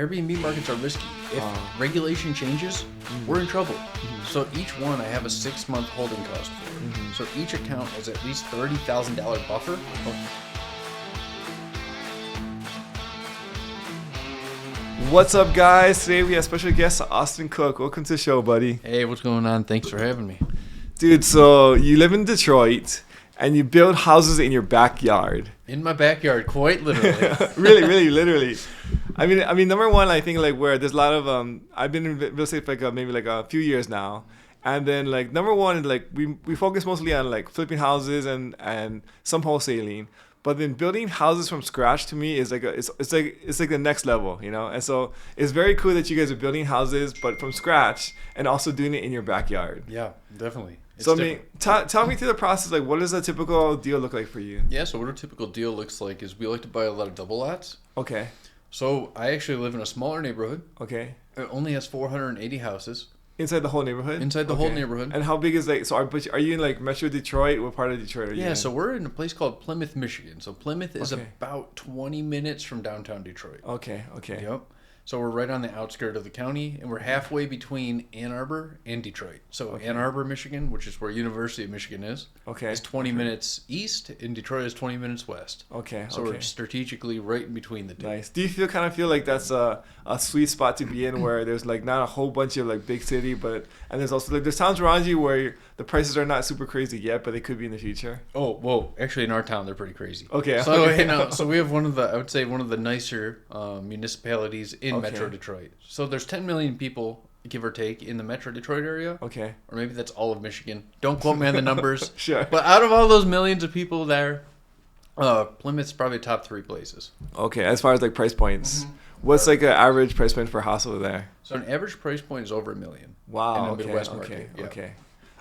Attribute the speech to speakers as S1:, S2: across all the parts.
S1: Airbnb markets are risky. If regulation changes, we're in trouble. So each one I have a 6-month holding cost for. So each account has at least $30,000 buffer.
S2: What's up, guys? Today we have special guest Auston Cook. Welcome to the show, buddy.
S1: Hey, what's going on? Thanks for having me.
S2: Dude, so you live in Detroit and you build houses in your backyard.
S1: In my backyard, quite literally.
S2: really, literally. I mean, number one, I think like where there's a lot of I've been in real estate for maybe a few years now, and then like number one, like we focus mostly on like flipping houses and some wholesaling, but then building houses from scratch to me is like it's like the next level, you know. And so it's very cool that you guys are building houses, but from scratch and also doing it in your backyard.
S1: Yeah, definitely.
S2: So I mean, tell me through the process. Like, what does a typical deal look like for you?
S1: Yeah, so what a typical deal looks like is we like to buy a lot of double lots.
S2: Okay.
S1: So I actually live in a smaller neighborhood.
S2: Okay.
S1: It only has 480 houses.
S2: Inside the whole neighborhood?
S1: Inside the whole neighborhood.
S2: And how big is like, so are you in like Metro Detroit? What part of Detroit are you in?
S1: Yeah, so we're in a place called Plymouth, Michigan. So Plymouth is about 20 minutes from downtown Detroit.
S2: Okay.
S1: Yep. So we're right on the outskirts of the county, and we're halfway between Ann Arbor and Detroit. So Ann Arbor, Michigan, which is where University of Michigan is 20 minutes east, and Detroit is 20 minutes west. So we're strategically right in between the two.
S2: Nice. Do you kind of feel like that's a sweet spot to be in, where there's like not a whole bunch of like big city, and there's also like there's towns around you where the prices are not super crazy yet, but they could be in the future?
S1: Oh, well, actually in our town they're pretty crazy.
S2: Okay.
S1: So so we have one of the nicer municipalities in Metro Detroit. So there's 10 million people, give or take, in the Metro Detroit area. Okay. Or maybe that's all of Michigan. Don't quote me on the numbers.
S2: Sure.
S1: But out of all those millions of people there, Plymouth's probably top 3 places.
S2: Okay. As far as like price points, what's like an average price point for a house over there?
S1: So an average price point is over $1 million.
S2: Wow.
S1: In the Midwest market.
S2: Okay.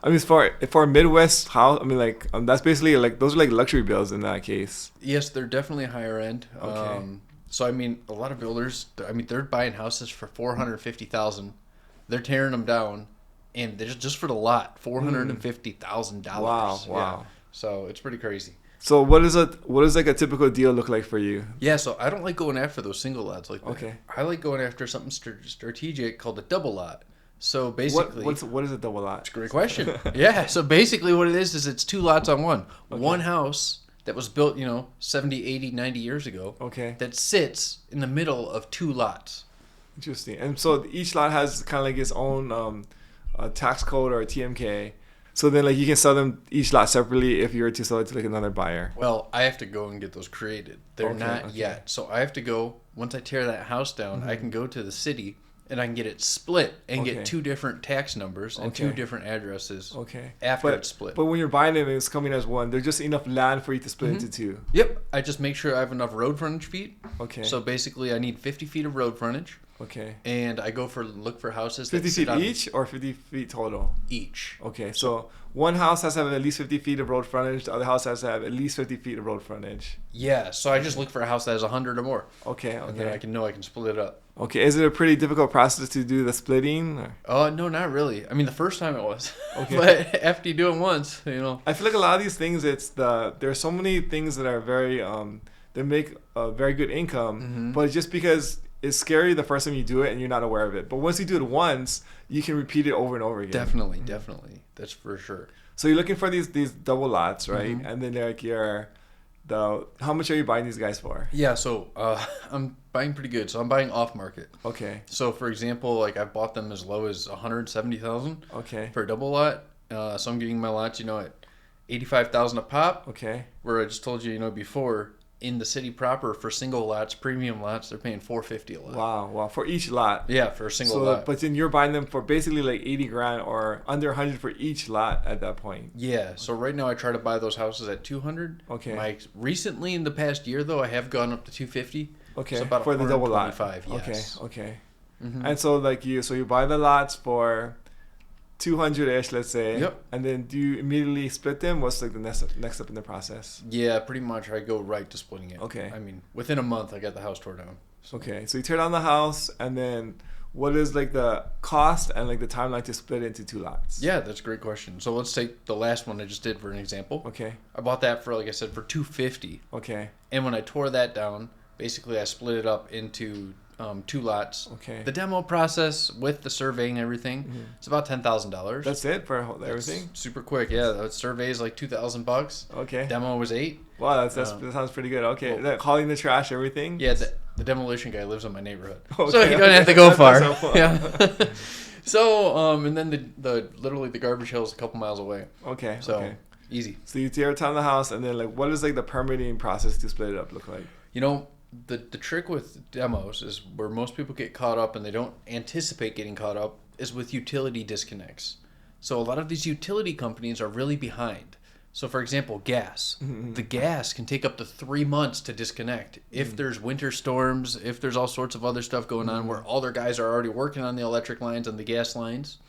S2: I mean, for a Midwest house, I mean, like that's basically like those are like luxury bills in that case.
S1: Yes, they're definitely higher end.
S2: Okay.
S1: So I mean, a lot of builders, they're buying houses for $450,000. They're tearing them down, and they're just for the lot, $450,000.
S2: Wow.
S1: Yeah. So it's pretty crazy.
S2: So what does like a typical deal look like for you?
S1: Yeah, so I don't like going after those single lots like that.
S2: Okay.
S1: I like going after something strategic called a double lot. So basically,
S2: what is a double lot?
S1: It's a great question. Yeah. So basically, what it is it's 2 lots on one. Okay. One house that was built, 70, 80, 90 years ago. Okay. That sits in the middle of 2 lots.
S2: Interesting. And so each lot has kind of like its own tax code or a TMK. So then like you can sell them each lot separately if you were to sell it to like another buyer.
S1: Well, I have to go and get those created. They're not yet. So I have to go, once I tear that house down, I can go to the city and I can get it split and get 2 different tax numbers and 2 different addresses after it's split.
S2: But when you're buying them, it's coming as one. There's just enough land for you to split into 2.
S1: Yep. I just make sure I have enough road frontage feet.
S2: Okay.
S1: So basically, I need 50 feet of road frontage.
S2: Okay.
S1: And I look for houses
S2: 50 feet each or 50 feet total?
S1: Each.
S2: Okay. So one house has to have at least 50 feet of road frontage. The other house has to have at least 50 feet of road frontage.
S1: Yeah. So I just look for a house that has 100 or more.
S2: Okay.
S1: And then I can split it up.
S2: Okay. Is it a pretty difficult process to do the splitting?
S1: No, not really. I mean, the first time it was. Okay. But after you do it once,
S2: I feel like a lot of these things, there's so many things that are very, that make a very good income, but just because it's scary the first time you do it and you're not aware of it. But once you do it once, you can repeat it over and over again.
S1: Definitely. That's for sure.
S2: So you're looking for these double lots, right? And then like how much are you buying these guys for?
S1: Yeah, so I'm buying pretty good. So I'm buying off market.
S2: Okay.
S1: So for example, like I bought them as low as $170,000.
S2: Okay.
S1: For a double lot. So I'm getting my lots, at $85,000 a pop.
S2: Okay.
S1: Where I just told you, before, in the city proper for single lots, premium lots, they're paying $450 a lot.
S2: Wow, for each lot.
S1: Yeah, for a single lot.
S2: But then you're buying them for basically like $80,000 or under $100 for each lot at that point.
S1: Yeah. So right now I try to buy those houses at $200.
S2: Okay.
S1: Recently in the past year though, I have gone up to $250.
S2: Okay.
S1: So about
S2: for the double lot.
S1: Yes.
S2: Okay. And so like you buy the lots for 200-ish, let's say. Yep. And then do you immediately split them? What's like the next step in the process?
S1: Yeah, pretty much. I go right to splitting it.
S2: Okay.
S1: I mean, within a month, I got the house tore down.
S2: So. Okay. So you tear down the house, and then what is like the cost and like the timeline to split it into 2 lots?
S1: Yeah, that's a great question. So let's take the last one I just did for an example.
S2: Okay.
S1: I bought that for, like I said, for $250.
S2: Okay.
S1: And when I tore that down, basically I split it up into 2 lots.
S2: Okay.
S1: The demo process with the surveying and everything, it's about $10,000.
S2: That's it for everything?
S1: Super quick, yeah. The survey is like $2,000.
S2: Okay.
S1: Demo was $8,000.
S2: Wow, that sounds pretty good. Okay, well, hauling the trash, everything?
S1: Yeah, the demolition guy lives in my neighborhood.
S2: Okay,
S1: so you don't have to go far.
S2: So
S1: yeah. So, and then literally the garbage hill is a couple miles away.
S2: Okay.
S1: So,
S2: okay.
S1: Easy.
S2: So you tear down the house, and then like, what does like the permitting process to split it up look like?
S1: You know, the trick with demos is where most people get caught up and they don't anticipate getting caught up is with utility disconnects. So a lot of these utility companies are really behind. So for example, gas. The gas can take up to 3 months to disconnect. If there's winter storms, if there's all sorts of other stuff going on where all their guys are already working on the electric lines and the gas lines,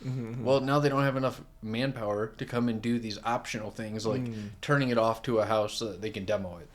S1: well, now they don't have enough manpower to come and do these optional things like turning it off to a house so that they can demo it.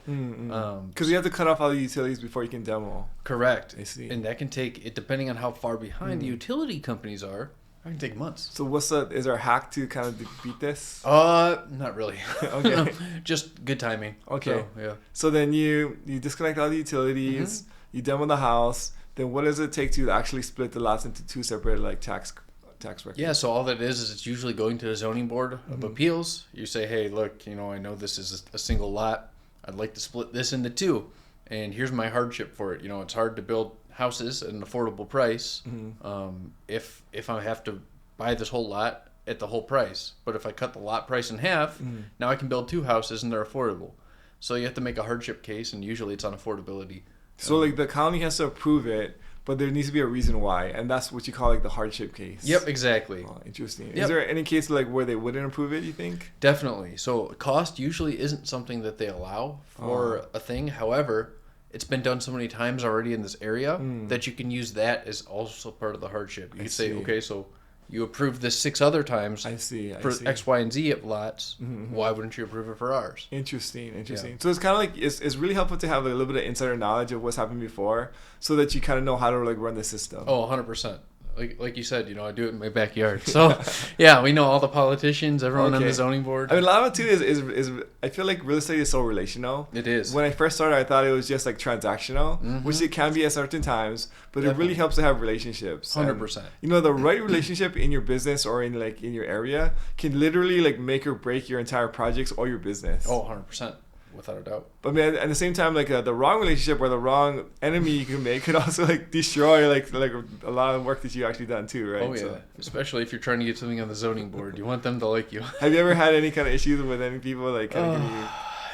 S2: Because you have to cut off all the utilities before you can demo.
S1: Correct.
S2: I see.
S1: And that can take, it depending on how far behind the utility companies are, it can take months.
S2: So is there a hack to kind of beat this?
S1: Not really.
S2: Okay.
S1: Just good timing.
S2: Okay.
S1: So, yeah.
S2: So then you disconnect all the utilities, you demo the house, then what does it take to actually split the lots into 2 separate like tax records?
S1: Yeah, so all that is it's usually going to the zoning board of appeals. You say, hey, look, I know this is a single lot. I'd like to split this into 2. And here's my hardship for it. It's hard to build houses at an affordable price if I have to buy this whole lot at the whole price. But if I cut the lot price in half, now I can build 2 houses and they're affordable. So you have to make a hardship case, and usually it's on affordability.
S2: So like the county has to approve it, but there needs to be a reason why, and that's what you call like the hardship case.
S1: Yep, exactly.
S2: Oh, interesting.
S1: Yep.
S2: Is there any case like where they wouldn't approve it, you think?
S1: Definitely. So cost usually isn't something that they allow for a thing. However, it's been done so many times already in this area that you can use that as also part of the hardship. You could say, okay, so you approved this 6 other times for X, Y, and Z of lots. Why wouldn't you approve it for ours?
S2: Interesting.
S1: Yeah.
S2: So it's kind of like, it's really helpful to have a little bit of insider knowledge of what's happened before so that you kind of know how to like run the system.
S1: Oh, 100%. Like you said, I do it in my backyard. So, yeah, we know all the politicians, everyone on the zoning board.
S2: I mean, a lot of it too is I feel like real estate is so relational.
S1: It is.
S2: When I first started, I thought it was just like transactional, which it can be at certain times, but it really helps to have relationships.
S1: 100%.
S2: And, the right relationship in your business or in your area can literally like make or break your entire projects or your business.
S1: Oh, 100%. Without a doubt.
S2: But man, at the same time, like the wrong relationship or the wrong enemy you can make could also like destroy like a lot of work that you actually done too, right?
S1: Oh yeah, so. Especially if you're trying to get something on the zoning board, you want them to like you.
S2: Have you ever had any kind of issues with any people like kind of giving you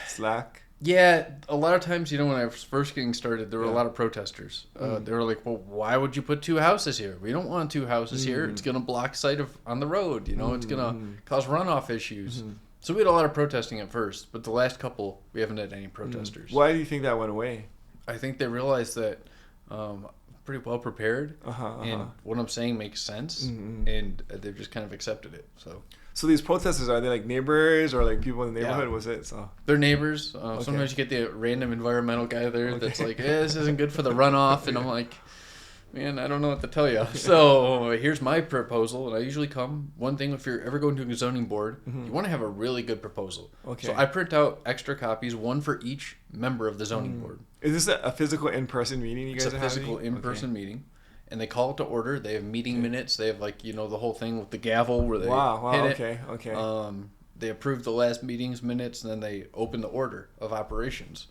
S2: slack?
S1: Yeah, a lot of times, when I was first getting started, there were a lot of protesters. They were like, well, why would you put 2 houses here? We don't want 2 houses here. It's going to block sight on the road. It's going to cause runoff issues. So we had a lot of protesting at first, but the last couple, we haven't had any protesters.
S2: Why do you think that went away?
S1: I think they realized that I'm pretty well prepared, and what I'm saying makes sense, and they've just kind of accepted it. So
S2: these protesters, are they like neighbors or like people in the neighborhood? Was it so?
S1: They're neighbors. Sometimes you get the random environmental guy there that's like, this isn't good for the runoff, and I'm like, man, I don't know what to tell you. So here's my proposal, and I usually come. One thing, if you're ever going to a zoning board, you want to have a really good proposal.
S2: Okay.
S1: So I print out extra copies, 1 for each member of the zoning board.
S2: Is this a physical in-person meeting you guys are having?
S1: It's a physical in-person meeting, and they call it to order. They have meeting minutes. They have the whole thing with the gavel where they hit it.
S2: Okay.
S1: They approve the last meeting's minutes, and then they open the order of operations.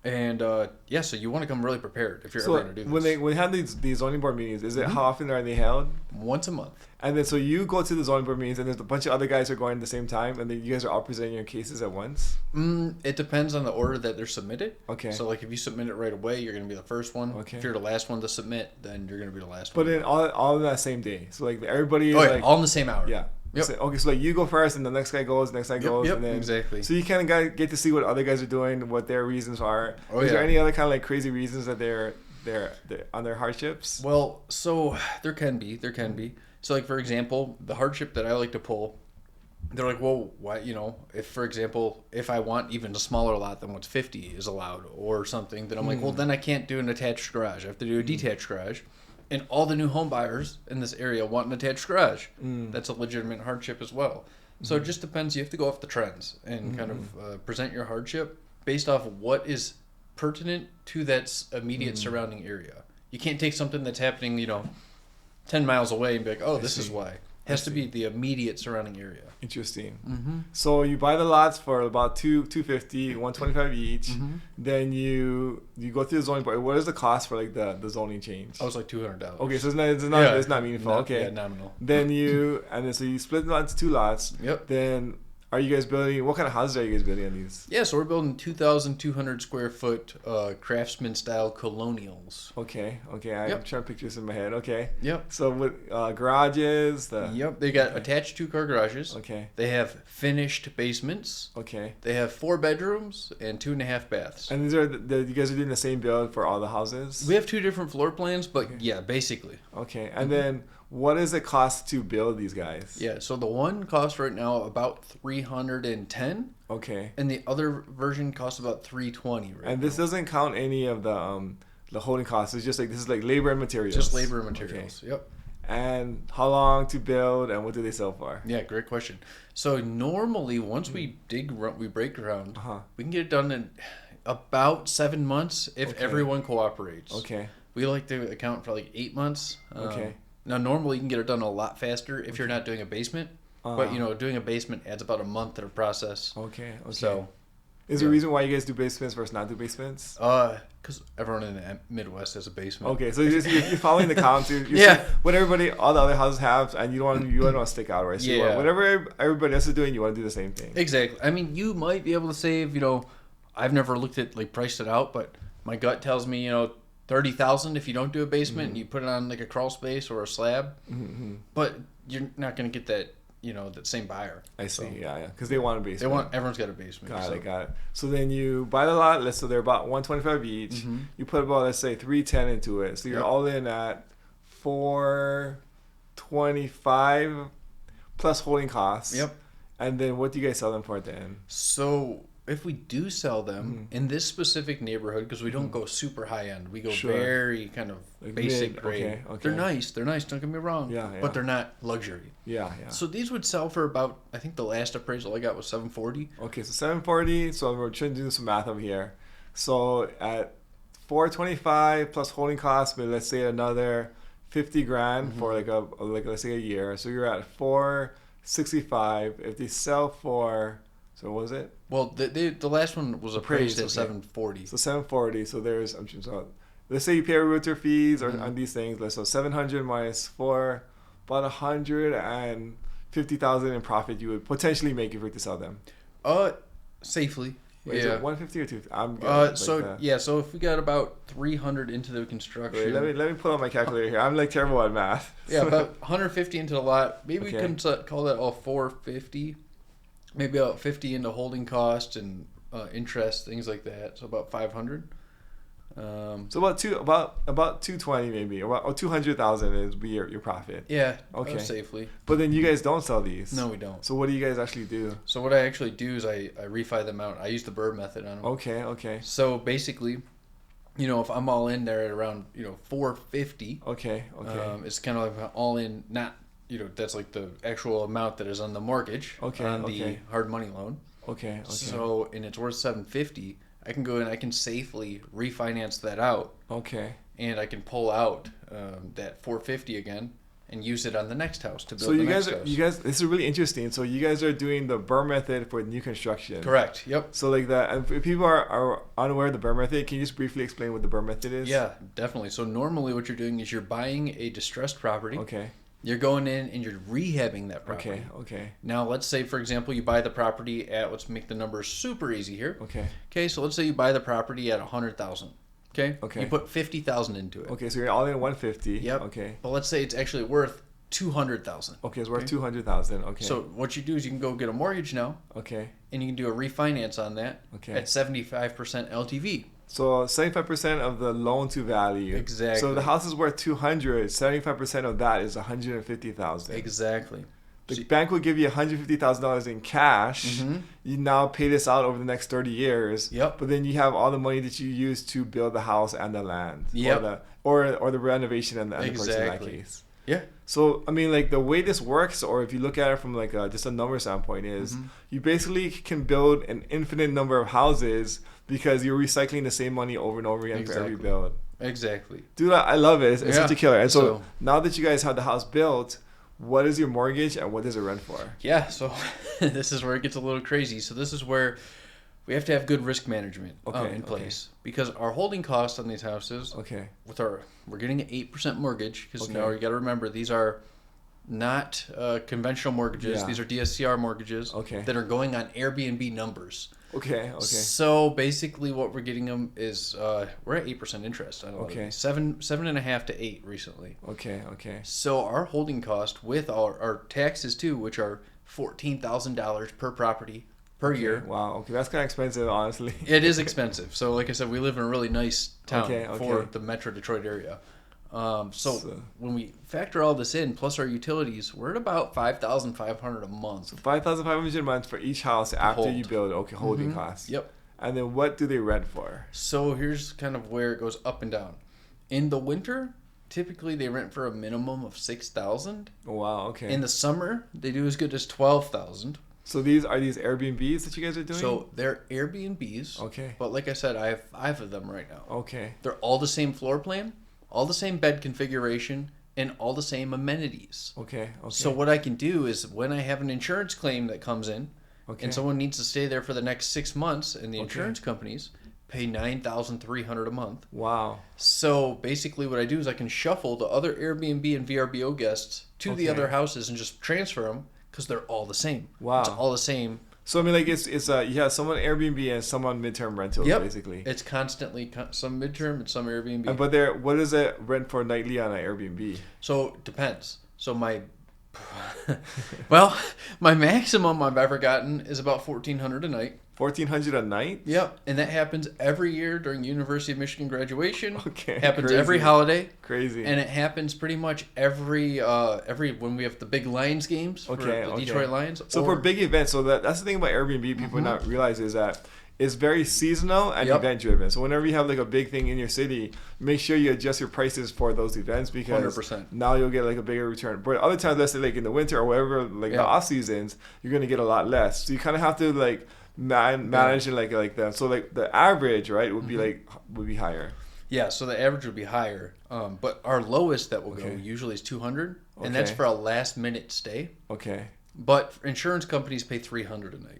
S1: And so you want to come really prepared if you're ever going to do this.
S2: When they have these zoning board meetings, is it how often are they held?
S1: Once a month.
S2: And then so you go to the zoning board meetings, and there's a bunch of other guys who are going at the same time, and then you guys are all presenting your cases at once?
S1: It depends on the order that they're submitted.
S2: Okay.
S1: So like if you submit it right away, you're going to be the first one.
S2: Okay.
S1: If you're the last one to submit, then you're going to be the last one.
S2: But then all in that same day. So like everybody is
S1: all in the same hour.
S2: Yeah.
S1: Yep.
S2: So like you go first, and the next guy goes, goes,
S1: Yep,
S2: and then
S1: exactly.
S2: So you kind of get to see what other guys are doing, what their reasons are. Is there any other kind of like crazy reasons that they're on their hardships?
S1: Well, so there can be. So like for example, the hardship that I like to pull, they're like, well, why? If for example, if I want even a smaller lot than what's 50 is allowed or something, then I'm like, well, then I can't do an attached garage. I have to do a detached garage. And all the new home buyers in this area want an attached garage. That's a legitimate hardship as well. So it just depends. You have to go off the trends and kind of present your hardship based off of what is pertinent to that immediate surrounding area. You can't take something that's happening, 10 miles away and be like, oh, this is why. It has to be the immediate surrounding area.
S2: Interesting.
S1: Mm-hmm.
S2: So you buy the lots for about $250, $125 each.
S1: Mm-hmm.
S2: Then you go through the zoning board. What is the cost for like the zoning change?
S1: I was like $200.
S2: Okay, so it's not meaningful. Okay,
S1: nominal.
S2: Then so you split it into 2 lots.
S1: Yep.
S2: Then are you guys building? What kind of houses are you guys building on these?
S1: Yeah, so we're building 2,200 square foot craftsman style colonials.
S2: Okay. I'm trying to picture this in my head. Okay.
S1: Yep.
S2: So with garages,
S1: Yep. They got attached 2-car garages.
S2: Okay.
S1: They have finished basements.
S2: Okay.
S1: They have 4 bedrooms and 2.5 baths.
S2: And these are you guys are doing the same build for all the houses?
S1: We have 2 different floor plans, but yeah, basically.
S2: Okay. And then what does it cost to build these guys?
S1: Yeah, so the one costs right now about $310.
S2: Okay.
S1: And the other version costs about $320
S2: And this doesn't count any of the holding costs. It's just like this is like labor and materials.
S1: Just labor and materials. Okay. Yep.
S2: And how long to build and what do they sell for?
S1: Yeah, great question. So normally once we break ground, we can get it done in about 7 months if everyone cooperates.
S2: Okay.
S1: We like to account for like 8 months.
S2: Okay.
S1: Now normally you can get it done a lot faster if you're not doing a basement. But doing a basement adds about a month of process.
S2: Okay.
S1: So,
S2: is there a reason why you guys do basements versus not do basements?
S1: Because everyone in the Midwest has a basement.
S2: Okay, so you're following the counts. You're what all the other houses have, and you don't want to stick out, right? So whatever everybody else is doing, you want to do the same thing.
S1: Exactly. I mean, you might be able to save. I've never looked at priced it out, but my gut tells me $30,000 if you don't do a basement and you put it on like a crawl space or a slab. Mm-hmm. But you're not going to get that. That same buyer.
S2: I see. So, yeah. Because they want a basement.
S1: Everyone's got a basement.
S2: Got it. So then you buy the lot. So they're about $125 each. Mm-hmm. You put about, let's say, $310 into it. So you're all in at $425 plus holding costs.
S1: Yep.
S2: And then what do you guys sell them for at the end?
S1: So if we do sell them in this specific neighborhood, because we don't go super high end, we go very kind of like basic grade. Okay. They're nice. Don't get me wrong. Yeah. But they're not luxury.
S2: Yeah.
S1: So these would sell for about, I think the last appraisal I got was $740.
S2: Okay, so $740. So we're trying to do some math over here. So at $425 plus holding costs, but let's say another $50,000 for let's say a year. So you're at $465. If they sell for, so what was it?
S1: Well, the last one was appraised at $740.
S2: So $740. So there's let's say you pay realtor fees or on these things. So $700 minus 4, about $150,000 in profit you would potentially make if you were to sell them.
S1: Safely.
S2: Wait, is it 150 or 250? I'm
S1: good. So if we got about 300 into the construction.
S2: Wait, let me pull out my calculator here. I'm terrible at math.
S1: Yeah, about 150 into the lot. Maybe we can call that all 450. Maybe about 50 into holding costs and interest, things like that. So about 500.
S2: So about 220 maybe, or 200,000 is your profit.
S1: Yeah. Okay. Safely.
S2: But then you guys don't sell these.
S1: No, we don't.
S2: So what do you guys actually do?
S1: So what I actually do is I refi them out. I use the Bur Method on them.
S2: Okay.
S1: So basically, if I'm all in there at around 450.
S2: Okay.
S1: It's kind of like all in, not. That's like the actual amount that is on the mortgage on the hard money loan. Okay. So, and it's worth $750. I can go and I can safely refinance that out.
S2: Okay.
S1: And I can pull out that $450 again and use it on the next house to build the next house.
S2: You guys, this is really interesting. So you guys are doing the Bur Method for new construction.
S1: Correct. Yep.
S2: So like that, if people are unaware of the Bur Method, can you just briefly explain what the Bur Method is?
S1: Yeah, definitely. So normally what you're doing is you're buying a distressed property.
S2: Okay.
S1: You're going in and you're rehabbing that property.
S2: Okay.
S1: Now, let's say, for example, you buy the property at, let's make the numbers super easy here. Okay, so let's say you buy the property at $100,000. Okay. You put $50,000 into it.
S2: Okay, so you're all in $150.
S1: Yep.
S2: Okay.
S1: But let's say it's actually worth $200,000.
S2: Okay, it's worth $200,000. Okay.
S1: So what you do is you can go get a mortgage now.
S2: Okay.
S1: And you can do a refinance on that.
S2: Okay.
S1: At 75% LTV.
S2: So 75% of the loan to value.
S1: Exactly.
S2: So if the house is worth $200,000, 75% of that is $150,000.
S1: Exactly.
S2: The bank will give you $150,000 in cash. Mm-hmm. You now pay this out over the next 30 years.
S1: Yep.
S2: But then you have all the money that you use to build the house and the land.
S1: Yep.
S2: Or the renovation and the purchase in that case.
S1: Yeah.
S2: So, I mean, like the way this works, or if you look at it from like just a number standpoint, is you basically can build an infinite number of houses because you're recycling the same money over and over again for every build.
S1: Exactly.
S2: Dude, I love it. It's such a killer. And so now that you guys have the house built, what is your mortgage and what does it rent for?
S1: Yeah, so this is where it gets a little crazy. So this is where we have to have good risk management in place because our holding costs on these houses. We're getting an 8% mortgage because now you got to remember these are not conventional mortgages. These are DSCR mortgages that are going on Airbnb numbers. So basically, what we're getting them is we're at 8% interest on a lot of these. 7.5 to 8 recently. So our holding cost with our taxes too, which are $14,000 per property per year.
S2: Wow. Okay, that's kind of expensive, honestly.
S1: It is expensive. So like I said, we live in a really nice town for the Metro Detroit area. So when we factor all this in, plus our utilities, we're at about $5,500 a month.
S2: So $5,500 a month for each house after you build. Holding costs.
S1: Yep.
S2: And then what do they rent for?
S1: So here's kind of where it goes up and down. In the winter, typically they rent for a minimum of $6,000.
S2: Oh, wow. Okay.
S1: In the summer, they do as good as $12,000.
S2: So these Airbnbs that you guys are doing?
S1: So they're Airbnbs. But like I said, I have 5 of them right now. They're all the same floor plan, all the same bed configuration, and all the same amenities. So what I can do is when I have an insurance claim that comes in, and someone needs to stay there for the next 6 months, and the insurance companies pay $9,300 a month.
S2: Wow.
S1: So basically what I do is I can shuffle the other Airbnb and VRBO guests to the other houses and just transfer them because they're all the same.
S2: Wow.
S1: It's all the same.
S2: So I mean, like it's you have some on Airbnb and some on midterm rentals, basically.
S1: It's constantly some midterm and some Airbnb.
S2: But what does it rent for nightly on an Airbnb?
S1: So it depends. So my maximum I've ever gotten is about $1,400 a night.
S2: $1,400 a night?
S1: Yep, and that happens every year during University of Michigan graduation. Happens
S2: crazy.
S1: Every holiday.
S2: Crazy.
S1: And it happens pretty much every when we have the big Lions games for the Detroit Lions.
S2: So for big events, so that's the thing about Airbnb people not realize is that it's very seasonal and event driven. So whenever you have like a big thing in your city, make sure you adjust your prices for those events because
S1: 100%.
S2: Now you'll get like a bigger return. But other times, let's say like in the winter or whatever, like the off seasons, you're gonna get a lot less. So you kind of have to like manage it like that. So like the average, right, would be higher.
S1: Yeah, so the average would be higher. But our lowest that will go usually is $200, and that's for a last minute stay. But insurance companies pay $300 a night.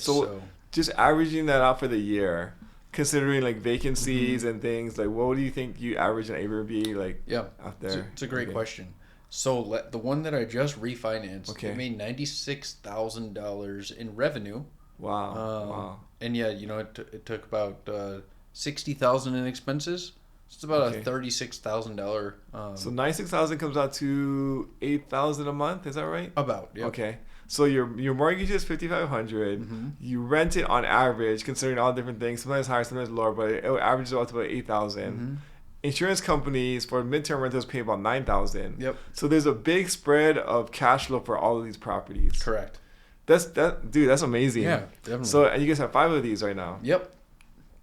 S2: So just averaging that out for the year, considering like vacancies and things, like what do you think you average an Airbnb like out there?
S1: It's a great question. So the one that I just refinanced, it made $96,000 in revenue.
S2: Wow.
S1: And it took about $60,000 in expenses. So it's about a $36,000.
S2: So $96,000 comes out to $8,000 a month. Is that right?
S1: About. Yeah.
S2: Okay. So your mortgage is $5,500. You rent it on average, considering all different things. Sometimes higher, sometimes lower, but it averages out to about $8,000. Insurance companies for midterm rentals pay about $9,000.
S1: Yep.
S2: So there's a big spread of cash flow for all of these properties.
S1: Correct.
S2: Dude, that's amazing.
S1: Yeah, definitely.
S2: So and you guys have 5 of these right now.
S1: Yep.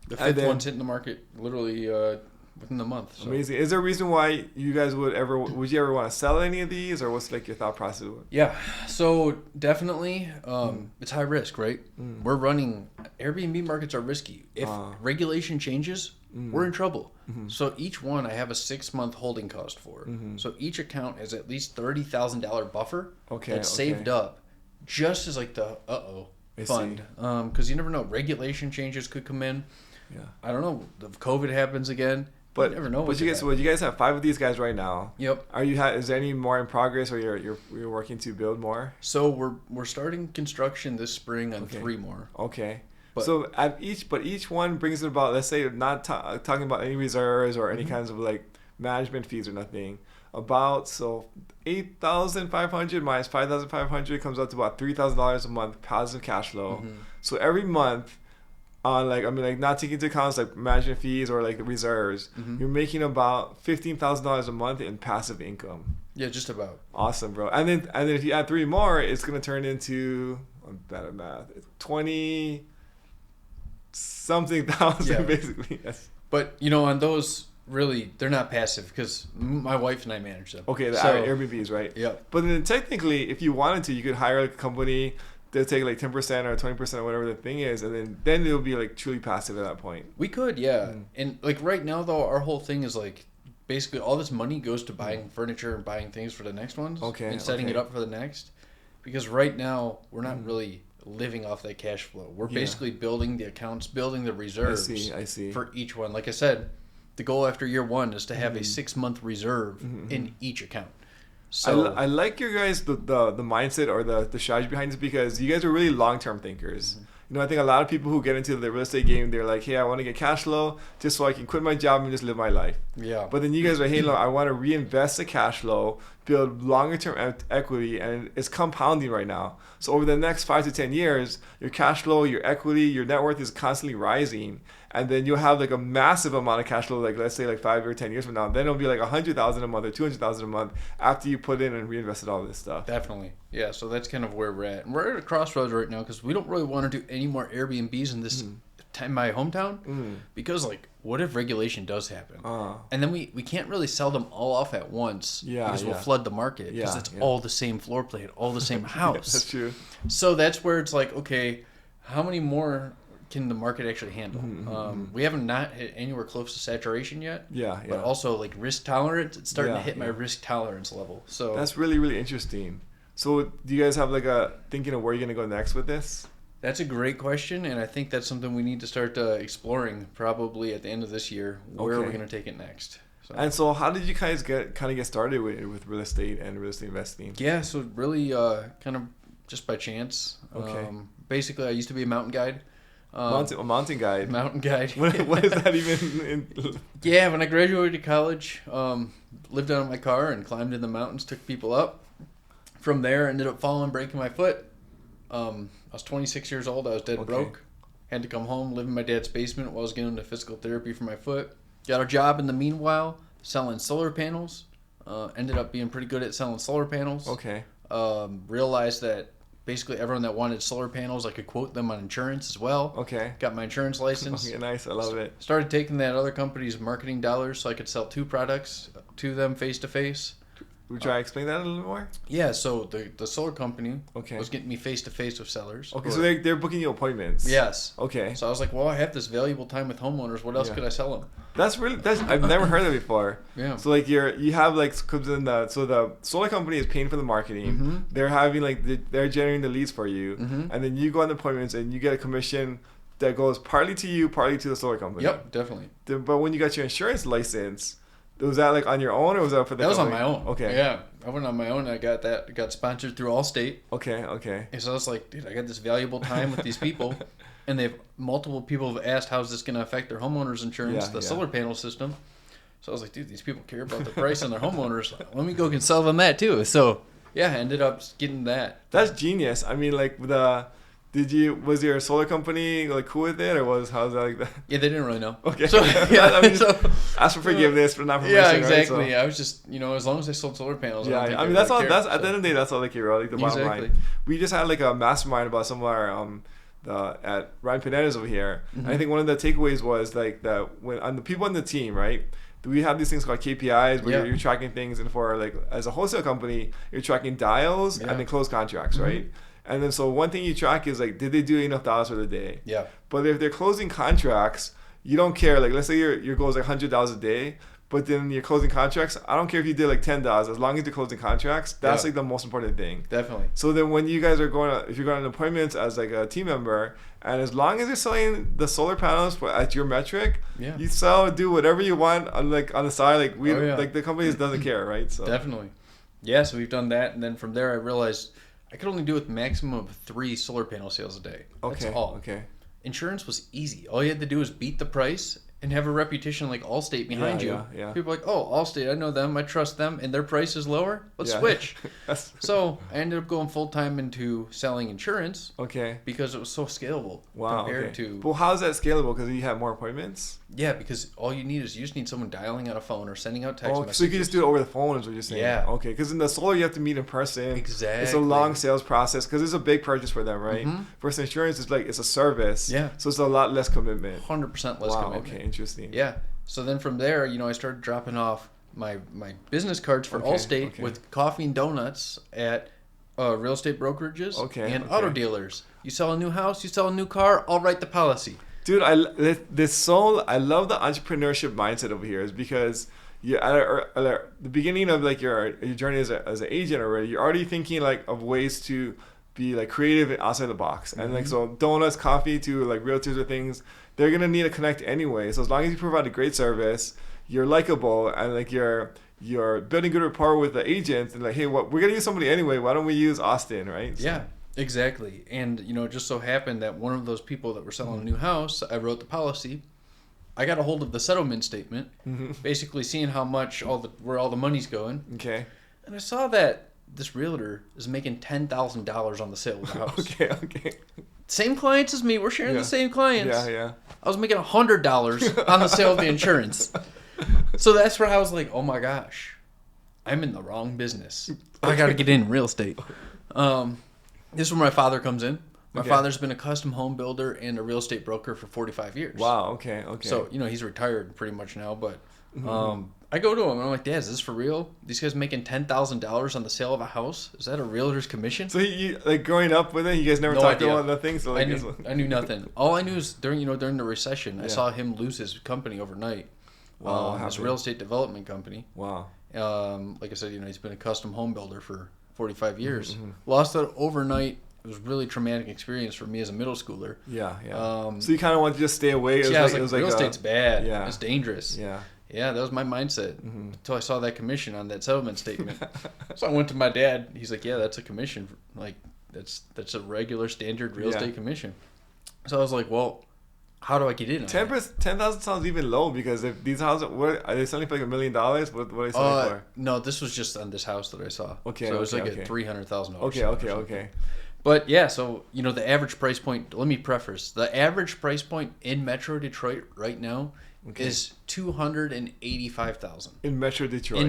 S1: The 5th one's hitting the market literally within the month. So.
S2: Amazing. Is there a reason why you guys would you ever want to sell any of these, or what's like your thought process?
S1: Yeah. So definitely, it's high risk, right? We're running Airbnb markets are risky. If regulation changes, we're in trouble. So each one I have a 6-month holding cost for. So each account has at least $30,000 buffer that's saved up, just as like the fund. Because you never know, regulation changes could come in.
S2: Yeah.
S1: I don't know if COVID happens again.
S2: But
S1: you never know.
S2: But you guys have 5 of these guys right now.
S1: Yep.
S2: Is there any more in progress, or you're working to build more?
S1: So we're starting construction this spring on 3 more.
S2: Okay. So each one brings it about, let's say, not talking about any reserves or any kinds of like management fees or nothing. About $8,500 minus $5,500 comes out to about $3,000 a month positive cash flow. So every month, not taking into account like management fees or like the reserves, you're making about $15,000 a month in passive income.
S1: Yeah, just about.
S2: Awesome, bro. And then if you add 3 more, it's gonna turn into, I'm bad at math, 20-something thousand basically. Yes.
S1: But on those, really, they're not passive because my wife and I manage them.
S2: Okay, the Airbnbs, right?
S1: Yeah.
S2: But then technically, if you wanted to, you could hire a company they'll take like 10% or 20% or whatever the thing is, and then it'll be like truly passive at that point.
S1: We could, yeah. And like right now though, our whole thing is like basically all this money goes to buying furniture and buying things for the next ones, and setting it up for the next. Because right now we're not really living off that cash flow. We're basically building the accounts, building the reserves
S2: I see.
S1: for each one. Like I said, the goal after year one is to have a 6-month reserve in each account. So
S2: I like your guys the mindset or the strategy behind this, because you guys are really long-term thinkers. You know, I think a lot of people who get into the real estate game, they're like, hey, I want to get cash flow just so I can quit my job and just live my life.
S1: Yeah.
S2: But then you guys are, hey, look, I want to reinvest the cash flow, build longer-term equity, and it's compounding right now. So over the next 5 to 10 years, your cash flow, your equity, your net worth is constantly rising. And then you'll have like a massive amount of cash flow, like let's say like 5 or 10 years from now. Then it'll be like $100,000 a month or $200,000 a month after you put in and reinvested all this stuff.
S1: Definitely. Yeah, so that's kind of where we're at. And we're at a crossroads right now because we don't really want to do any more Airbnbs in this my hometown because like what if regulation does happen and then we can't really sell them all off at once because we'll flood the market because it's all the same floor plan, all the same house.
S2: That's true.
S1: So that's where it's like, okay, how many more can the market actually handle? We haven't not hit anywhere close to saturation yet. But also like risk tolerance, it's starting to hit my risk tolerance level. So
S2: that's really, really interesting. So do you guys have like a thinking of where you're gonna go next with this?
S1: That's a great question, and I think that's something we need to start exploring probably at the end of this year. Where are we going to take it next?
S2: And so how did you guys get started with real estate and real estate investing?
S1: Yeah, so really kind of just by chance. Basically, I used to be a mountain guide.
S2: Mountain guide?
S1: Mountain guide.
S2: What is that even?
S1: Yeah, when I graduated college, lived out of my car and climbed in the mountains, took people up. From there, ended up falling, breaking my foot. I was 26 years old. I was dead broke. Had to come home, live in my dad's basement while I was getting into physical therapy for my foot. Got a job in the meanwhile selling solar panels. Ended up being pretty good at selling solar panels. Realized that basically everyone that wanted solar panels, I could quote them on insurance as well. Got my insurance license.
S2: Nice. I love it.
S1: Started taking that other company's marketing dollars so I could sell 2 products to them face to face.
S2: Would you try to explain that a little more?
S1: Yeah, so the solar company was getting me face-to-face with sellers.
S2: So they're booking you appointments?
S1: Yes.
S2: Okay.
S1: So I was like, well, I have this valuable time with homeowners. What else could I sell them?
S2: I've never heard of it before.
S1: Yeah.
S2: So like you have like, so the solar company is paying for the marketing. They're having like, they're generating the leads for you. And then you go on appointments and you get a commission that goes partly to you, partly to the solar company.
S1: Yep, definitely.
S2: But when you got your insurance license, was that like on your own or was that for the
S1: That
S2: company?
S1: was on my own.
S2: Okay.
S1: Yeah. I went on my own and I got sponsored through Allstate.
S2: Okay.
S1: And so I was like, dude, I got this valuable time with these people. And multiple people have asked how's this going to affect their homeowners insurance, solar panel system. So I was like, dude, these people care about the price on their homeowners. Let me go and sell them that too. So yeah, I ended up getting that.
S2: That's genius. I mean, like was your solar company like cool with it, or how's that like that?
S1: Yeah, they didn't really know.
S2: Okay.
S1: So yeah,
S2: I mean, ask for forgiveness, but not permission.
S1: Yeah, exactly.
S2: Right? So,
S1: I was just, as long as I sold solar panels.
S2: Yeah, I mean that's all. That's at the end of the day, that's all they care about. Like the bottom line. We just had like a mastermind about some of our at Ryan Pineda's over here, and I think one of the takeaways was like that when on the people on the team, right? We have these things called KPIs where you're tracking things, and for like as a wholesale company, you're tracking dials and then close contracts, right? And then so one thing you track is like, did they do enough dollars for the day? Yeah. But if they're closing contracts, you don't care. Like let's say your goal is like $100 a day, but then you're closing contracts. I don't care if you did like $10, as long as you're closing contracts, that's like the most important thing. Definitely. So then when you guys are if you're going on appointments as like a team member, and as long as you're selling the solar panels at your metric, you do whatever you want on the side. Like like the company doesn't care, right? So definitely.
S1: Yeah. So we've done that, and then from there I realized I could only do with maximum of 3 solar panel sales a day. That's all. Insurance was easy. All you had to do was beat the price and have a reputation like Allstate behind you. People are like, oh, Allstate, I know them, I trust them, and their price is lower. Let's switch. So I ended up going full time into selling insurance. Because it was so scalable. Compared to.
S2: Well, how is that scalable? Because you have more appointments.
S1: Yeah, because all you just need someone dialing on a phone or sending out text messages.
S2: So you can just do it over the phone, is what you're saying? Yeah. Okay, because in the solar you have to meet in person. Exactly. It's a long sales process because it's a big purchase for them, right? Versus insurance is like it's a service. Yeah. So it's a lot less commitment.
S1: 100% less commitment.
S2: Okay, interesting.
S1: Yeah. So then from there, I started dropping off my business cards for Allstate with coffee and donuts at real estate brokerages and auto dealers. You sell a new house, you sell a new car, I'll write the policy.
S2: Dude, I love the entrepreneurship mindset over here, is because you at the beginning of like your journey as an agent already, you're already thinking like of ways to be like creative and outside the box. And like, so donuts, coffee to like realtors or things, they're gonna need to connect anyway. So as long as you provide a great service, you're likable, and like you're building good rapport with the agents, and like, hey, we're gonna use somebody anyway, why don't we use Austin, right? So.
S1: Yeah, exactly. And it just so happened that one of those people that were selling a new house, I wrote the policy. I got a hold of the settlement statement, basically seeing how much where all the money's going.
S2: Okay.
S1: And I saw that this realtor is making $10,000 on the sale of the house.
S2: Okay.
S1: Same clients as me. We're sharing the same clients.
S2: Yeah.
S1: I was making $100 on the sale of the insurance. So that's where I was like, oh my gosh, I'm in the wrong business. I got to get in real estate. This is where my father comes in. My father's been a custom home builder and a real estate broker for 45 years.
S2: Wow, okay.
S1: So, he's retired pretty much now, but I go to him and I'm like, Dad, is this for real? These guys making $10,000 on the sale of a house? Is that a realtor's commission?
S2: So you like growing up with it, you guys never talked about nothing? So like,
S1: I knew nothing. All I knew is during the recession, I saw him lose his company overnight.
S2: Wow.
S1: His real estate development company.
S2: Wow.
S1: Like I said, he's been a custom home builder for 45 years. Lost it overnight. It was a really traumatic experience for me as a middle schooler.
S2: Yeah. So you kind of wanted to just stay away.
S1: I was like, real estate's bad.
S2: Yeah.
S1: It's dangerous. Yeah, that was my mindset until I saw that commission on that settlement statement. So I went to my dad. He's like, yeah, that's a commission. Like, that's a regular standard real estate commission. So I was like, well, how do I get in?
S2: 10,000 sounds even low, because if these houses, are they selling for like $1 million? What are they selling for?
S1: No, this was just on this house that I saw.
S2: Okay.
S1: So it was like a $300,000.
S2: Okay.
S1: But yeah, so the average price point. Let me preface: the average price point in Metro Detroit right now is $285,000
S2: in Metro Detroit.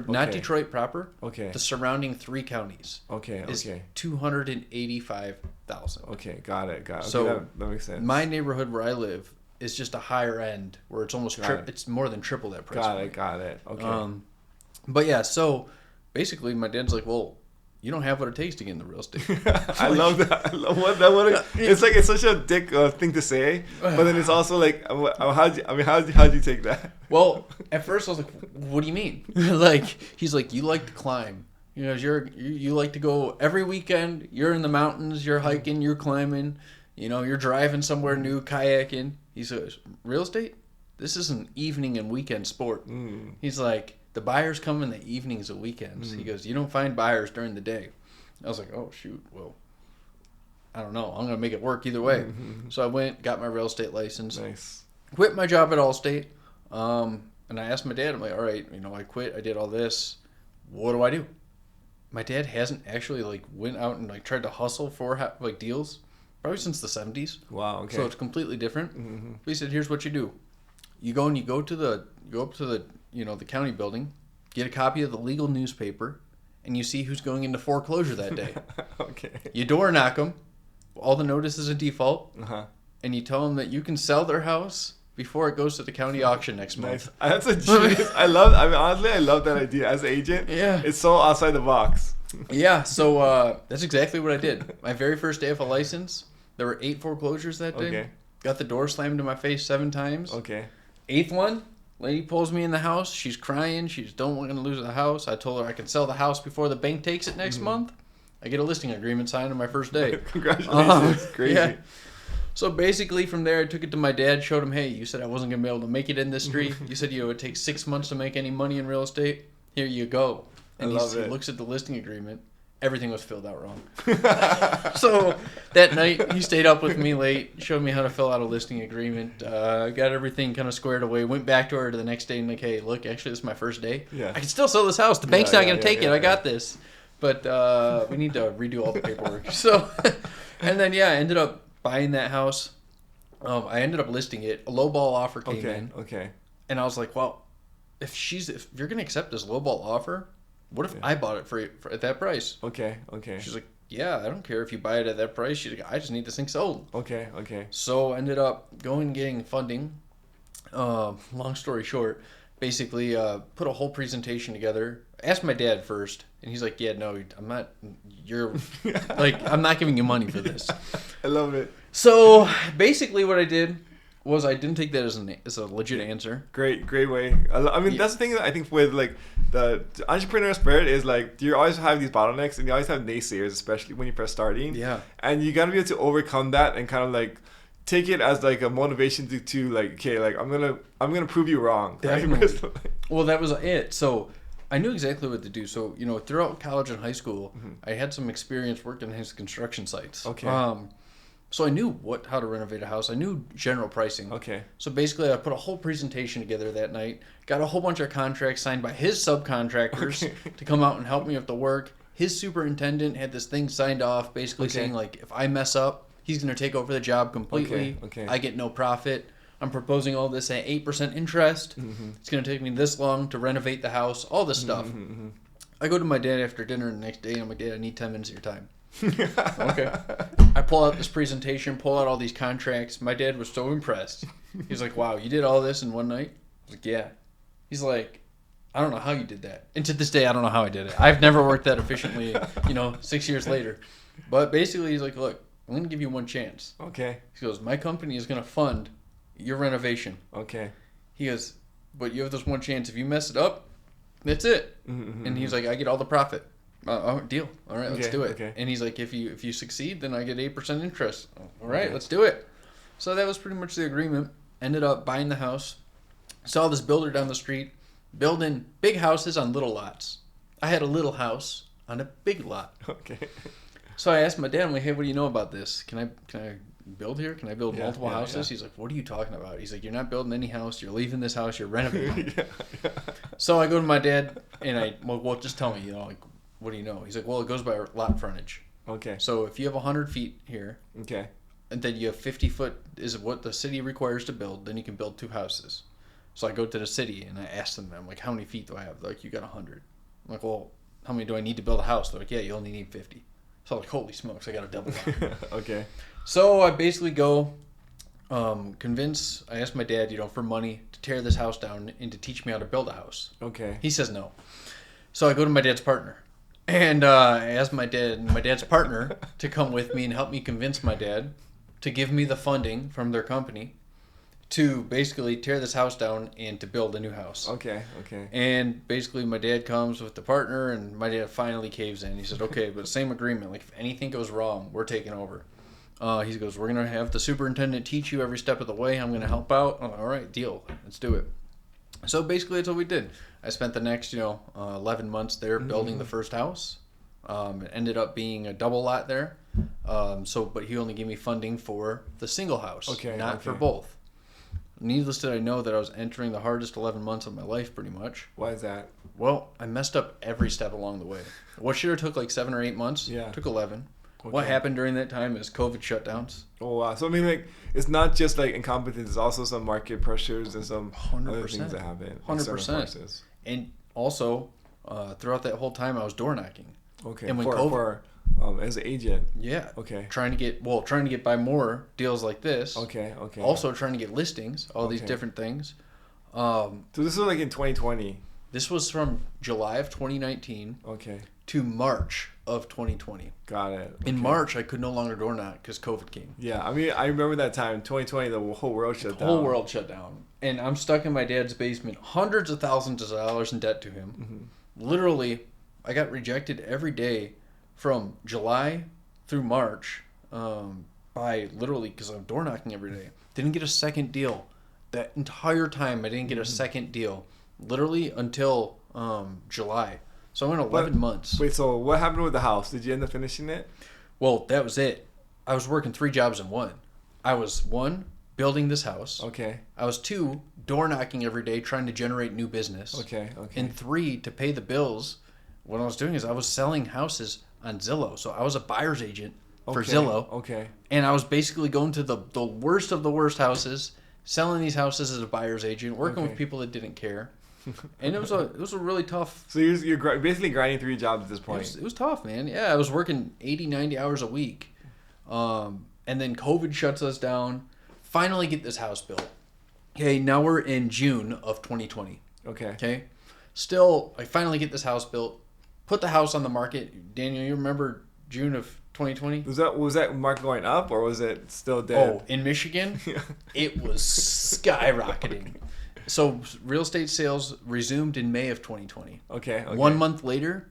S1: Not Detroit proper.
S2: Okay.
S1: The surrounding 3 counties.
S2: Is
S1: $285,000.
S2: Okay, got it.
S1: So
S2: that makes sense.
S1: My neighborhood where I live is just a higher end, where it's almost it's more than triple that price.
S2: Got it. Okay.
S1: But yeah, so basically, my dad's like, well, you don't have what it takes to get into real estate.
S2: I love that. I love that. It's like, it's such a dick thing to say, but then it's also like, how'd you take that?
S1: Well, at first I was like, what do you mean? Like, he's like, you like to climb. You like to go every weekend. You're in the mountains. You're hiking. You're climbing. You're driving somewhere new, kayaking. He says, real estate? This is an evening and weekend sport. He's like, the buyers come in the evenings and weekends. He goes, you don't find buyers during the day. I was like, oh, shoot. Well, I don't know. I'm going to make it work either way. So I went, got my real estate license.
S2: Nice.
S1: Quit my job at Allstate. And I asked my dad, I'm like, all right, I quit. I did all this. What do I do? My dad hasn't actually went out and tried to hustle for deals probably since the 70s.
S2: Wow, okay.
S1: So it's completely different. But he said, here's what you do. You go up to the the county building, get a copy of the legal newspaper, and you see who's going into foreclosure that day.
S2: Okay.
S1: You door knock them, all the notices of default, and you tell them that you can sell their house before it goes to the county auction next month.
S2: That's a genius. Honestly, I love that idea as an agent.
S1: Yeah.
S2: It's so outside the box.
S1: Yeah, so that's exactly what I did. My very first day of a license, there were 8 foreclosures that day.
S2: Okay.
S1: Got the door slammed in my face 7 times.
S2: Okay.
S1: 8th one, lady pulls me in the house. She's crying. She don't want to lose the house. I told her I can sell the house before the bank takes it next month. I get a listing agreement signed on my first day.
S2: Congratulations. Crazy. Yeah.
S1: So basically from there, I took it to my dad, showed him, hey, you said I wasn't going to be able to make it in this street. You said it would take 6 months to make any money in real estate. Here you go. And he looks at the listing agreement. Everything was filled out wrong. So that night, he stayed up with me late, showed me how to fill out a listing agreement, got everything kind of squared away, went back to her the next day and hey, look, actually, this is my first day.
S2: Yeah.
S1: I can still sell this house. The bank's not going to take it. I got this. But we need to redo all the paperwork. So, and then, I ended up buying that house. I ended up listing it. A lowball offer came in.
S2: Okay.
S1: And I was like, well, if you're going to accept this lowball offer, what if I bought it for at that price?
S2: Okay.
S1: She's like, yeah, I don't care if you buy it at that price. She's like, I just need this thing sold.
S2: Okay.
S1: So I ended up going and getting funding. Long story short, basically put a whole presentation together. asked my dad first, and he's like, yeah, no, I'm not. You're like, I'm not giving you money for this.
S2: I love it.
S1: So basically, what I did was I didn't take that as a legit answer.
S2: Great way. I mean, that's the thing that I think with like the entrepreneurial spirit is like you always have these bottlenecks and you always have naysayers, especially when you're first starting.
S1: Yeah.
S2: And you got to be able to overcome that and kind of like take it as like a motivation to like, okay, like I'm gonna prove you wrong.
S1: Definitely.
S2: Right?
S1: Well, that was it. So I knew exactly what to do. So throughout college and high school, I had some experience working in his construction sites.
S2: Okay.
S1: So I knew how to renovate a house. I knew general pricing.
S2: Okay.
S1: So basically, I put a whole presentation together that night. Got a whole bunch of contracts signed by his subcontractors to come out and help me with the work. His superintendent had this thing signed off, basically saying like, if I mess up, he's going to take over the job completely.
S2: Okay.
S1: I get no profit. I'm proposing all this at 8% interest. It's going to take me this long to renovate the house. All this stuff. I go to my dad after dinner the next day, and I'm like, Dad, I need 10 minutes of your time. Okay. I pull out this presentation, pull out all these contracts. My dad was so impressed. He's like, wow, you did all this in one night? I was like, yeah. He's like, I don't know how you did that. And to this day, I don't know how I did it. I've never worked that efficiently, 6 years later. But basically, he's like, look, I'm going to give you one chance.
S2: Okay.
S1: He goes, my company is going to fund your renovation.
S2: Okay.
S1: He goes, but you have this one chance. If you mess it up, that's it. And he's like, I get all the profit. Deal. All right, let's do it.
S2: Okay.
S1: And he's like, if you succeed, then I get 8% interest. All right, let's do it. So that was pretty much the agreement. Ended up buying the house. Saw this builder down the street building big houses on little lots. I had a little house on a big lot.
S2: Okay.
S1: So I asked my dad, I'm like, hey, what do you know about this? Can I build here? Can I build multiple houses? Yeah. He's like, what are you talking about? He's like, you're not building any house. You're leaving this house. You're renovating. So I go to my dad and well, just tell me, like, what do you know? He's like, well, it goes by lot frontage.
S2: Okay.
S1: So if you have 100 feet here,
S2: okay,
S1: and then you have 50 foot is what the city requires to build, then you can build 2 houses. So I go to the city and I ask them, I'm like, how many feet do I have? They're like, you got 100. I'm like, well, how many do I need to build a house? They're like, yeah, you only need 50. So I'm like, holy smokes, I got to double that.
S2: Okay.
S1: So I basically go I asked my dad, for money to tear this house down and to teach me how to build a house.
S2: Okay.
S1: He says no. So I go to my dad's partner. And I asked my dad's partner to come with me and help me convince my dad to give me the funding from their company to basically tear this house down and to build a new house.
S2: Okay.
S1: And basically my dad comes with the partner and my dad finally caves in. He said, okay, but same agreement. Like if anything goes wrong, we're taking over. He goes, we're going to have the superintendent teach you every step of the way. I'm going to help out. I'm like, all right, deal. Let's do it. So basically that's what we did. I spent the next, 11 months there building the first house. It ended up being a double lot there. But he only gave me funding for the single house, not for both. Needless to know that I was entering the hardest 11 months of my life pretty much.
S2: Why is that?
S1: Well, I messed up every step along the way. What should have took like 7 or 8 months took 11. Okay. What happened during that time is COVID shutdowns.
S2: Oh, wow. So, I mean, like, it's not just, like, incompetence. It's also some market pressures and some
S1: 100%.
S2: Other things that happen.
S1: 100%. And also, throughout that whole time, I was door knocking.
S2: Okay.
S1: And when
S2: as an agent.
S1: Yeah.
S2: Okay.
S1: Trying to get by more deals like this.
S2: Okay.
S1: Also trying to get listings, all these different things.
S2: So this was like in 2020.
S1: This was from July of 2019.
S2: Okay.
S1: To March of 2020.
S2: Got it. Okay.
S1: In March, I could no longer door knock because COVID came.
S2: Yeah, I mean, I remember that time, 2020, the whole world shut down.
S1: The whole world shut down. And I'm stuck in my dad's basement, hundreds of thousands of dollars in debt to him. Literally, I got rejected every day from July through March because I'm door knocking every day. Didn't get a second deal. That entire time, I didn't get a second deal. Literally until July. So I went 11 months.
S2: Wait, so what happened with the house? Did you end up finishing it?
S1: Well, that was it. I was working 3 jobs in one. I was 1, building this house.
S2: Okay.
S1: I was 2, door knocking every day, trying to generate new business.
S2: Okay.
S1: And 3, to pay the bills. What I was doing is I was selling houses on Zillow. So I was a buyer's agent for Zillow.
S2: Okay.
S1: And I was basically going to the worst of the worst houses, selling these houses as a buyer's agent, working with people that didn't care. And it was a really tough.
S2: So you're basically grinding 3 jobs at this point.
S1: It was tough, man. Yeah, I was working 80, 90 hours a week. And then COVID shuts us down. Finally get this house built. Okay, now we're in June of 2020.
S2: Okay.
S1: Okay. Still, I finally get this house built, put the house on the market. Daniel, you remember June of 2020?
S2: Was that market going up or was it still dead?
S1: Oh, in Michigan, it was skyrocketing. So real estate sales resumed in May of 2020.
S2: Okay.
S1: 1 month later,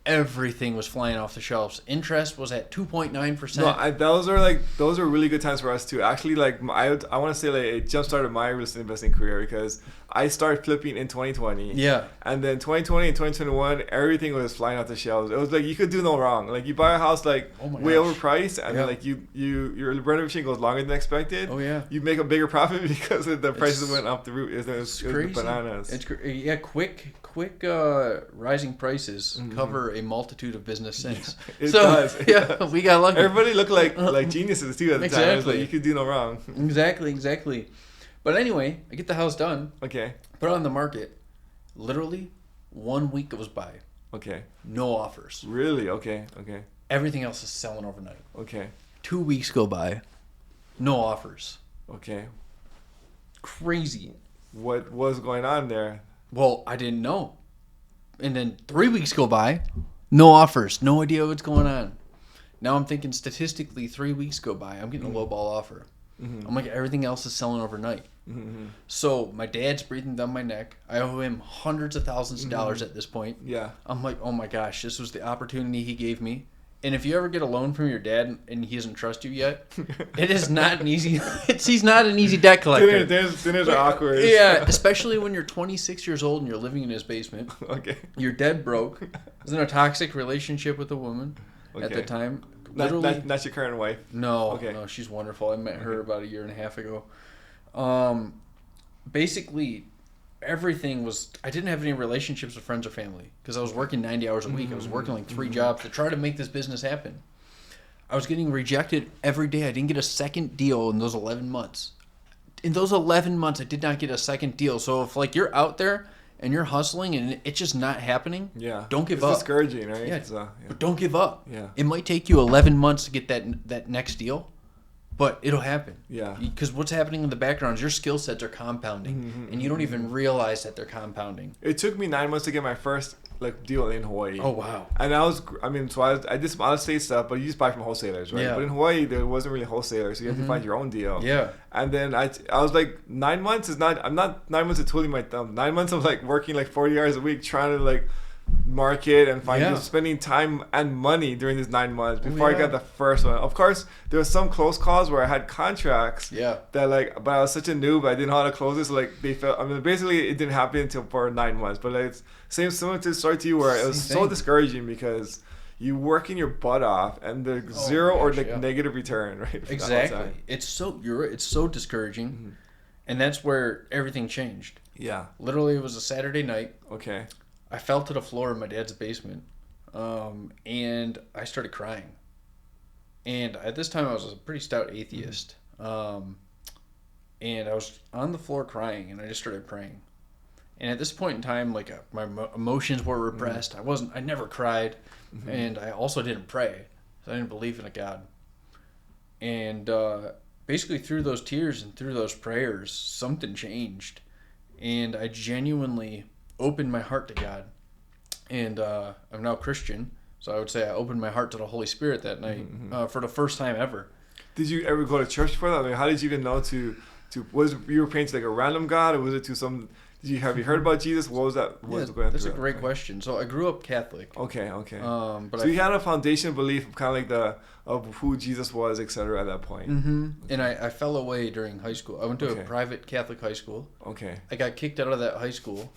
S1: everything was flying off the shelves. Interest was at 2.9%.
S2: No, those are really good times for us too. Actually, like I want to say like it jump started my real estate investing career because I started flipping in 2020.
S1: Yeah.
S2: And then 2020 and 2021, everything was flying off the shelves. It was like you could do no wrong. Like you buy a house like way overpriced, and then like your renovation goes longer than expected.
S1: Oh yeah.
S2: You make a bigger profit because the prices went up the roof. It's
S1: crazy.
S2: Bananas.
S1: It's quick rising prices cover a multitude of business sins.
S2: It does.
S1: We got lucky.
S2: Everybody looked like geniuses too at the time. It was like you could do no wrong.
S1: Exactly. But anyway, I get the house done.
S2: Okay.
S1: Put it on the market. Literally, 1 week goes by.
S2: Okay.
S1: No offers.
S2: Really? Okay.
S1: Everything else is selling overnight.
S2: Okay.
S1: 2 weeks go by. No offers.
S2: Okay.
S1: Crazy.
S2: What was going on there?
S1: Well, I didn't know. And then 3 weeks go by. No offers. No idea what's going on. Now I'm thinking statistically 3 weeks go by. I'm getting a low ball offer. I'm like, everything else is selling overnight. So my dad's breathing down my neck. I owe him hundreds of thousands of dollars at this point.
S2: Yeah.
S1: I'm like, oh my gosh, this was the opportunity he gave me. And if you ever get a loan from your dad and he doesn't trust you yet, it is not an easy. He's not an easy debt collector.
S2: Dinners are awkward.
S1: Yeah, especially when you're 26 years old and you're living in his basement.
S2: Okay.
S1: You're dead broke. Was in a toxic relationship with a woman at the time. Literally,
S2: not your current wife.
S1: No,
S2: okay.
S1: No, she's wonderful. I met her about a year and a half ago. Basically, everything was. I didn't have any relationships with friends or family because I was working 90 hours a week. I was working like 3 jobs to try to make this business happen. I was getting rejected every day. I didn't get a second deal in those 11 months. In those 11 months, I did not get a second deal. So if like you're out there and you're hustling and it's just not happening, don't give up.
S2: It's discouraging, right?
S1: Yeah, but don't give up.
S2: Yeah.
S1: It might take you 11 months to get that next deal, but it'll happen.
S2: Yeah.
S1: Because what's happening in the background is your skill sets are compounding, and you don't even realize that they're compounding.
S2: It took me 9 months to get my first deal in Hawaii.
S1: Oh wow.
S2: And I did some out of state stuff, but you just buy from wholesalers, right?
S1: Yeah.
S2: But in Hawaii there wasn't really wholesalers, so you had to find your own deal.
S1: Yeah.
S2: And then I was like 9 months is not. I'm not 9 months of twiddling my thumb. 9 months of like working like 40 hours a week trying to market and spending time and money during these 9 months before I got the first one. Of course, there was some close calls where I had contracts.
S1: Yeah.
S2: That but I was such a noob, I didn't know how to close this. So they felt. I mean, basically, it didn't happen until for 9 months. But it's similar to the story to you where it was so discouraging because you working your butt off and there's zero or negative return, right?
S1: Exactly. It's so discouraging, and that's where everything changed.
S2: Yeah.
S1: Literally, it was a Saturday night.
S2: Okay.
S1: I fell to the floor in my dad's basement, and I started crying. And at this time, I was a pretty stout atheist, and I was on the floor crying, and I just started praying. And at this point in time, my emotions were repressed. I never cried, and I also didn't pray. So I didn't believe in a God. And basically, through those tears and through those prayers, something changed, and I genuinely opened my heart to God, and I'm now Christian, so I would say I opened my heart to the Holy Spirit that night for the first time ever.
S2: Did you ever go to church for that? I mean, how did you even know was you were praying to a random God, or was it to some? Have you heard about Jesus? What was that?
S1: That's a great question. So I grew up Catholic.
S2: Okay.
S1: But
S2: so you had a foundation belief of kind of of who Jesus was, etc. at that point.
S1: And I fell away during high school. I went to a private Catholic high school.
S2: Okay.
S1: I got kicked out of that high school,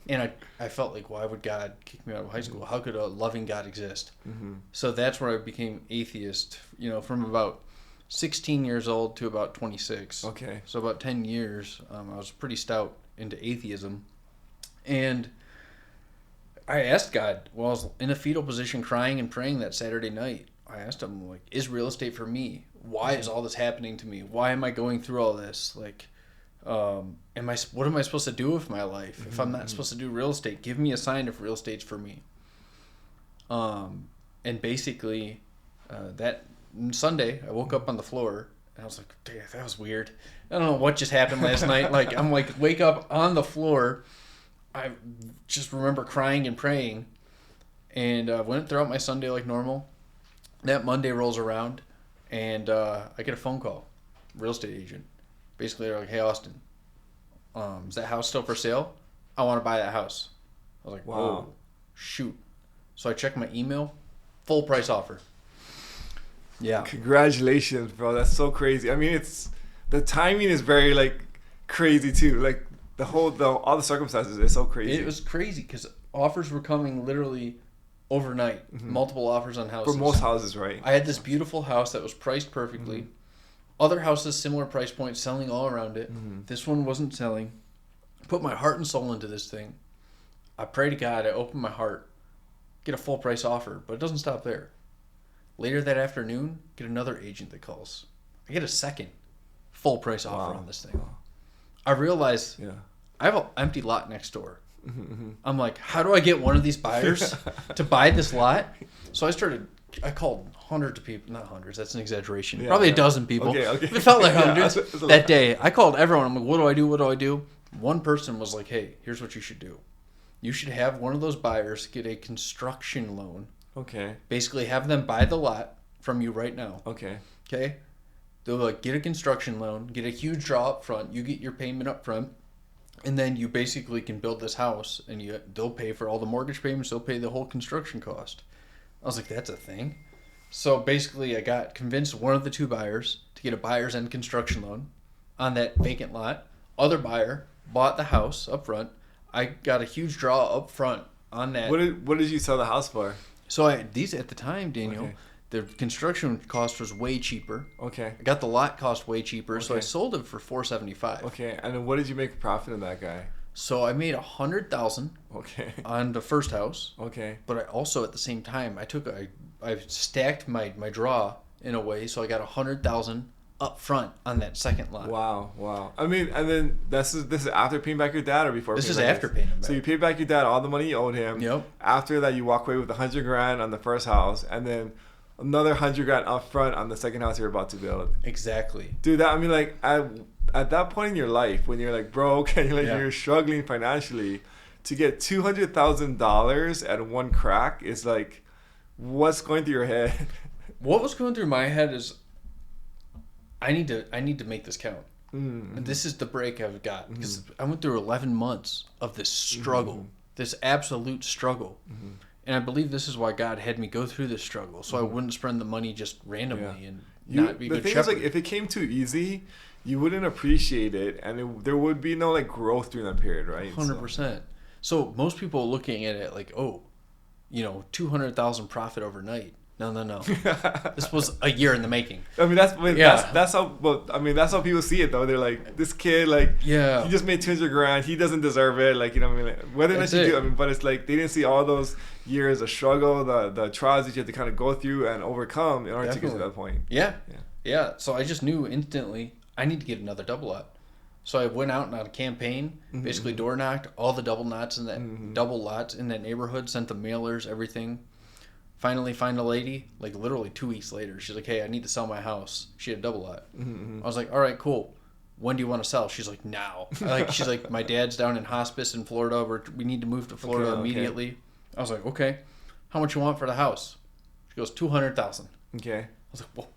S1: and I felt like, why would God kick me out of high school? How could a loving God exist? So that's where I became atheist. From about 16 years old to about 26.
S2: Okay.
S1: So about 10 years, I was pretty stout into atheism. And I asked God, while I was in a fetal position crying and praying that Saturday night, I asked him, is real estate for me? Why is all this happening to me? Why am I going through all this? What am I supposed to do with my life? If I'm not supposed to do real estate, give me a sign if real estate's for me. And basically, that Sunday, I woke up on the floor, and I was like, "Damn, that was weird. I don't know what just happened last night." I'm wake up on the floor. I just remember crying and praying, and went throughout my Sunday like normal. That Monday rolls around, and I get a phone call, real estate agent. Basically, they're like, "Hey, Austin, is that house still for sale? I want to buy that house." I was like,
S2: wow.
S1: "Oh, shoot!" So I checked my email, full price offer. Yeah.
S2: Congratulations, bro. That's so crazy. I mean, the timing is very like crazy too. Like all the circumstances is so crazy.
S1: It was crazy because offers were coming literally overnight. Mm-hmm. Multiple offers on houses.
S2: For most houses, right?
S1: I had this beautiful house that was priced perfectly. Mm-hmm. Other houses, similar price points, selling all around it. Mm-hmm. This one wasn't selling. Put my heart and soul into this thing. I pray to God. I open my heart. Get a full price offer, but it doesn't stop there. Later that afternoon, get another agent that calls. I get a second full price offer on this thing. Wow. I realize I have an empty lot next door. Mm-hmm. I'm like, how do I get one of these buyers to buy this lot? So I called hundreds of people, not hundreds, that's an exaggeration. Probably a dozen people. Okay. It felt like hundreds that day. I called everyone. I'm like, what do I do? One person was like, hey, here's what you should do. You should have one of those buyers get a construction loan.
S2: Okay.
S1: Basically have them buy the lot from you right now.
S2: Okay.
S1: Okay? They'll like get a construction loan, get a huge draw up front, you get your payment up front, and then you basically can build this house and they'll pay for all the mortgage payments, they'll pay the whole construction cost. I was like, that's a thing. So basically I got convinced one of the two buyers to get a buyer's end construction loan on that vacant lot. Other buyer bought the house up front. I got a huge draw up front on that.
S2: What did you sell the house for?
S1: So these at the time, Daniel, the construction cost was way cheaper.
S2: Okay.
S1: I got the lot cost way cheaper, so I sold it for $475.
S2: Okay, and then what did you make a profit on that guy?
S1: So I made $100,000.
S2: Okay.
S1: On the first house.
S2: Okay.
S1: But I also at the same time I stacked my draw in a way, so I got $100,000 up front on that second lot.
S2: Wow. I mean, and then this is after paying back your dad or before?
S1: This is after paying him back.
S2: So you paid back your dad all the money you owed him.
S1: Yep.
S2: After that, you walk away with $100,000 on the first house, and then another $100,000 up front on the second house you're about to build.
S1: Exactly.
S2: Dude, I mean, like at that point in your life when you're like broke and you're struggling financially, to get $200,000 at one crack is like, what's going through your head?
S1: What was going through my head is, I need to make this count. Mm-hmm. And this is the break I've got because I went through 11 months of this struggle, this absolute struggle. Mm-hmm. And I believe this is why God had me go through this struggle, so I wouldn't spend the money just randomly and not be a good shepherd. The thing is, like, if
S2: it came too easy, you wouldn't appreciate it, and there would be no like growth during that period, right?
S1: 100%. So most people are looking at it like, oh, 200,000 profit overnight. No. This was a year in the making.
S2: I mean, that's how. Well, I mean, that's how people see it, though. They're like, this kid, like, he just made $200,000. He doesn't deserve it. Like, what I mean, like, whether or not you do, I mean, but it's like they didn't see all those years of struggle, the trials that you have to kind of go through and overcome in order to get to that point.
S1: Yeah. So I just knew instantly I need to get another double lot. So I went out on a campaign, basically door knocked all the double lots in that double lots in that neighborhood, sent the mailers, everything. Finally find a lady, like literally 2 weeks later. She's like, hey, I need to sell my house. She had a double lot. I was like, all right, cool. When do you want to sell? She's like, now. She's like, my dad's down in hospice in Florida. We need to move to Florida immediately. Okay. I was like, okay. How much you want for the house? She goes, $200,000.
S2: Okay.
S1: I was like, well,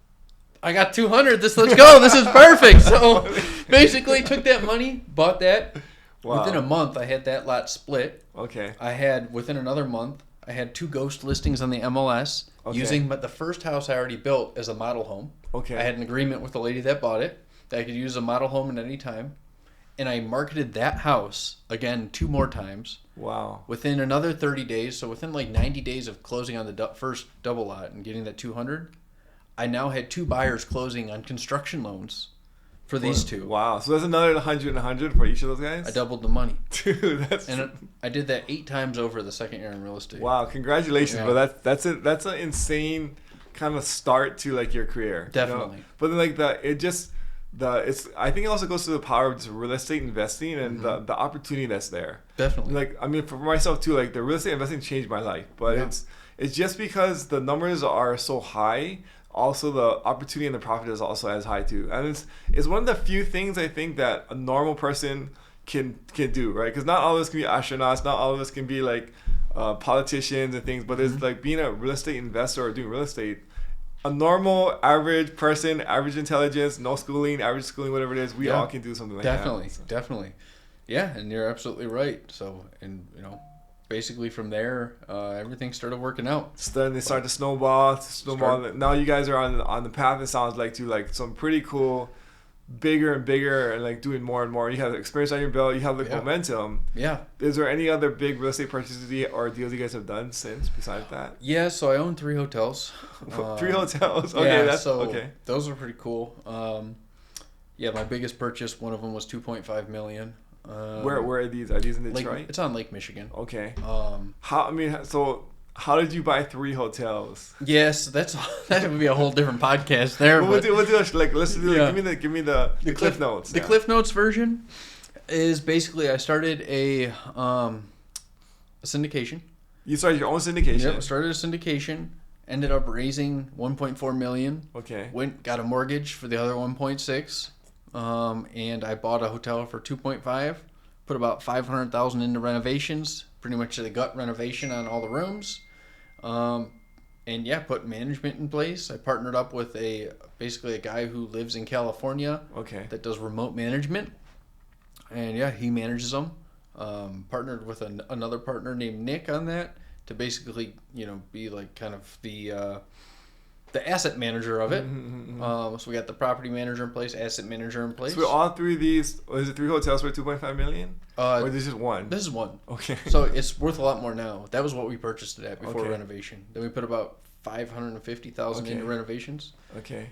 S1: I got 200. Let's go. This is perfect. So basically took that money, bought that. Wow. Within a month, I had that lot split.
S2: Okay.
S1: Within another month, I had 2 ghost listings on the MLS using the first house I already built as a model home.
S2: Okay.
S1: I had an agreement with the lady that bought it that I could use a model home at any time. And I marketed that house again 2 more times.
S2: Wow.
S1: Within another 30 days, so within like 90 days of closing on the first double lot and getting that 200, I now had 2 buyers closing on construction loans for these 2.
S2: Wow. So that's another 100 and 100 for each of those guys?
S1: I doubled the money.
S2: Dude,
S1: I did that 8 times over the second year in real estate.
S2: Wow, congratulations, bro. That's an insane kind of start to like your career.
S1: Definitely.
S2: But then like I think it also goes to the power of just real estate investing and the opportunity that's there.
S1: Definitely.
S2: Like, I mean, for myself too, like the real estate investing changed my life, but it's just because the numbers are so high. Also, the opportunity and the profit is also as high too, and it's one of the few things I think that a normal person can do, right? Because not all of us can be astronauts, not all of us can be like politicians and things, but there's like being a real estate investor or doing real estate. A normal, average person, average intelligence, no schooling, average schooling, whatever it is, we all can do something like that.
S1: Definitely. Yeah, and you're absolutely right. So, and basically from there, everything started working out.
S2: Then they started to snowball. Now you guys are on the path, it sounds like, to like some pretty cool, bigger and bigger, and like doing more and more. You have experience on your belt. You have like momentum.
S1: Yeah.
S2: Is there any other big real estate purchases or deals you guys have done since besides that?
S1: Yeah. So I own 3 hotels.
S2: 3 hotels. Okay, that's okay.
S1: Those are pretty cool. My biggest purchase, one of them was $2.5 million.
S2: Where are these? Are these in Detroit?
S1: It's on Lake Michigan.
S2: Okay. How did you buy 3 hotels?
S1: Yes, that would be a whole different podcast there.
S2: We'll do like, let's do give me the Cliff Notes.
S1: The Cliff Notes version is basically I started a syndication.
S2: You started your own syndication?
S1: Yep, started a syndication. Ended up raising $1.4 million.
S2: Okay.
S1: Got a mortgage for the other 1.6. And I bought a hotel for 2.5. Put about $500,000 into renovations. Pretty much the gut renovation on all the rooms. Put management in place. I partnered up with basically a guy who lives in California.
S2: Okay.
S1: That does remote management. And he manages them. Partnered with another partner named Nick on that to basically, be like kind of the asset manager of it. So we got the property manager in place, asset manager in place.
S2: So all 3 of these, is it 3 hotels for $2.5 million? Or this is one?
S1: This is one.
S2: Okay.
S1: So it's worth a lot more now. That was what we purchased it at before renovation. Then we put about $550,000 into renovations.
S2: Okay.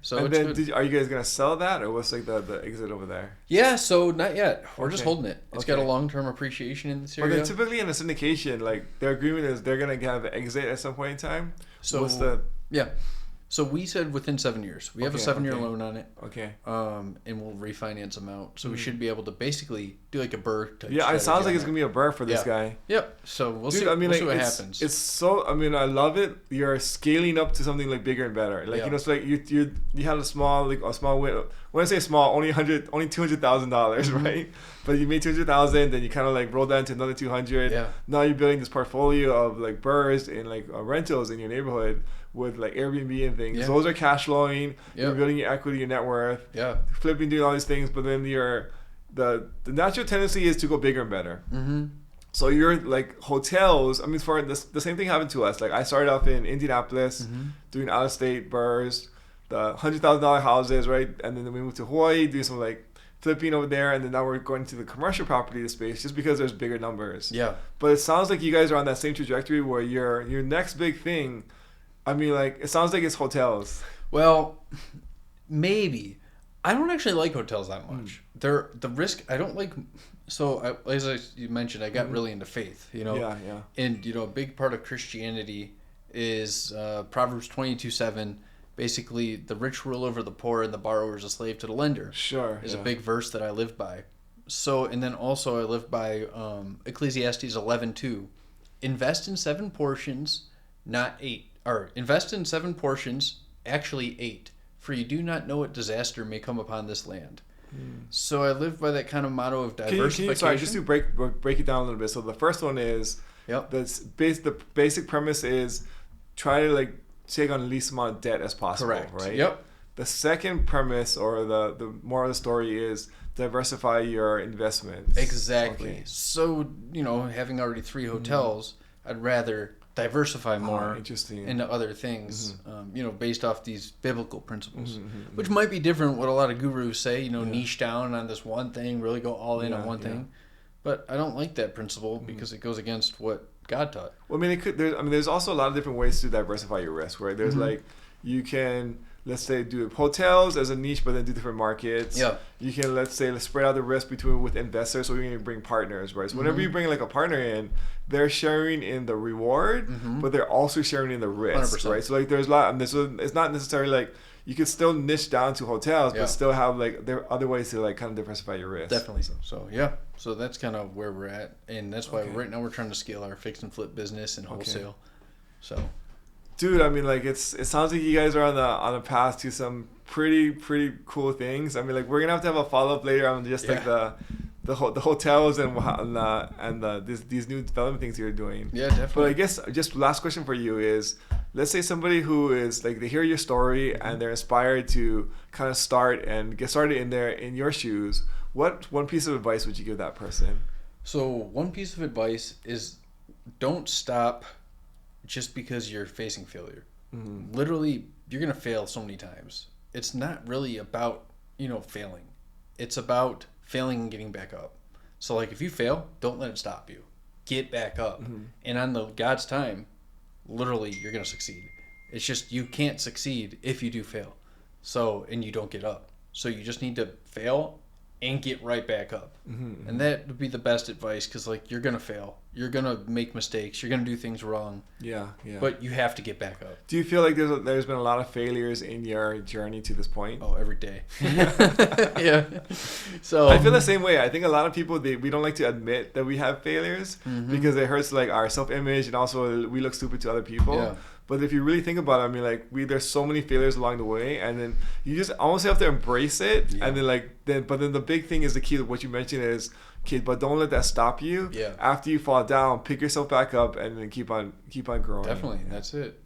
S1: So
S2: and
S1: it's
S2: then
S1: good.
S2: are you guys gonna sell that, or what's like the exit over there?
S1: Yeah. So not yet. We're just holding it. It's got a long-term appreciation in this area.
S2: But then typically in a syndication, like their agreement is they're gonna have an exit at some point in time.
S1: So
S2: what's the?
S1: Yeah. So we said within 7 years. We have a 7-year loan on it.
S2: Okay.
S1: And we'll refinance them out. So we should be able to basically do like a Bur type.
S2: Yeah, it sounds like it's gonna be a Bur for this guy.
S1: Yep. So we'll see. We'll see what happens.
S2: It's so. I mean, I love it. You're scaling up to something like bigger and better. Like it's like you had a small win. When I say small, only $200,000, right? But you made $200,000, then you kind of like rolled that into another $200,000.
S1: Yeah. Now
S2: you're building this portfolio of like Burs and like rentals in your neighborhood with like Airbnb and things. Those are cash flowing. Yep. You're building your equity, your net worth.
S1: Yeah.
S2: Flipping, doing all these things, but then the natural tendency is to go bigger and better.
S1: Mm-hmm.
S2: So you're like hotels. I mean, for the same thing happened to us. Like I started off in Indianapolis doing out of state Burs, the $100,000 houses, right? And then we moved to Hawaii, doing some like flipping over there, and then now we're going to the commercial property space just because there's bigger numbers.
S1: Yeah.
S2: But it sounds like you guys are on that same trajectory where your next big thing. I mean, like, it sounds like it's hotels.
S1: Well, maybe. I don't actually like hotels that much. They're the risk. I don't like. So, as you mentioned, I got really into faith.
S2: Yeah.
S1: And a big part of Christianity is Proverbs 22:7. Basically, the rich rule over the poor, and the borrower is a slave to the lender.
S2: Sure.
S1: Is a big verse that I live by. So, and then also I live by Ecclesiastes 11:2. Invest in 7 portions, not 8. Or invest in 7 portions, actually 8, for you do not know what disaster may come upon this land. So I live by that kind of motto of diversification.
S2: Sorry, just to break it down a little bit. So the first one is, the basic premise is try to like take on the least amount of debt as possible.
S1: Correct.
S2: Right.
S1: Yep.
S2: The second premise, or the moral of the story, is diversify your investments.
S1: Exactly.
S2: Okay.
S1: So having already 3 hotels, I'd rather diversify more into other things, based off these biblical principles, which might be different what a lot of gurus say, niche down on this one thing, really go all in on one thing. But I don't like that principle because it goes against what God taught.
S2: Well, I mean, there's also a lot of different ways to diversify your risk, right? There's like, you can, let's say, do hotels as a niche, but then do different markets.
S1: Yeah.
S2: You can, let's say, spread out the risk with investors, so you're going to bring partners, right? So whenever you bring like a partner in, they're sharing in the reward, but they're also sharing in the risk,
S1: 100%.
S2: right? So like there's a lot, it's not necessarily like, you could still niche down to hotels, but still have like, there are other ways to like kind of diversify your risk.
S1: Definitely. So that's kind of where we're at. And that's why right now we're trying to scale our fix and flip business and wholesale. So.
S2: Dude, I mean, like it sounds like you guys are on a path to some pretty cool things. I mean, like we're gonna have to have a follow up later on just like the hotels and these new development things you're doing.
S1: Yeah, definitely.
S2: But I guess just last question for you is, let's say somebody who is like, they hear your story and they're inspired to kind of start and get started in your shoes. What one piece of advice would you give that person?
S1: So one piece of advice is, don't stop just because you're facing failure. Mm-hmm. Literally, you're gonna fail so many times. It's not really about failing. It's about failing and getting back up. So like, if you fail, don't let it stop you. Get back up. Mm-hmm. And on God's time, literally, you're going to succeed. It's just, you can't succeed if you do fail. So, and you don't get up. So you just need to fail and get right back up. Mm-hmm. And that would be the best advice, because like, you're going to fail. You're going to make mistakes. You're going to do things wrong.
S2: Yeah.
S1: But you have to get back up.
S2: Do you feel like there's been a lot of failures in your journey to this point?
S1: Oh, every day. Yeah. So
S2: I feel the same way. I think a lot of people, we don't like to admit that we have failures, mm-hmm. because it hurts like our self-image, and also we look stupid to other people. Yeah. But if you really think about it, I mean, like, there's so many failures along the way, and then you just almost have to embrace it. Yeah. And then but then the big thing is the key. What you mentioned is, kid, but don't let that stop you. Yeah. After you fall down, pick yourself back up and then keep on growing.
S1: Definitely, that's it.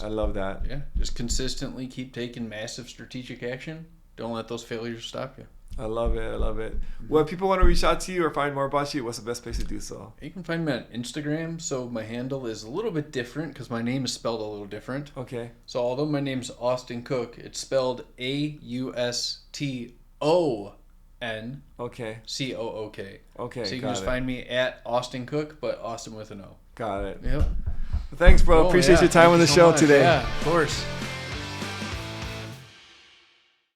S2: I love that.
S1: Yeah, just consistently keep taking massive strategic action. Don't let those failures stop you.
S2: I love it. Mm-hmm. Well, if people want to reach out to you or find more about you, what's the best place to do so?
S1: You can find me on Instagram. So my handle is a little bit different because my name is spelled a little different.
S2: Okay.
S1: So although my name's Auston Cook, it's spelled AUSTON.
S2: Okay.
S1: COOK.
S2: Okay.
S1: So you can just find me at Auston Cook, but Austin with an O.
S2: Got it.
S1: Yep.
S2: Well, thanks, bro. Appreciate your time on the show today.
S1: Yeah, of course.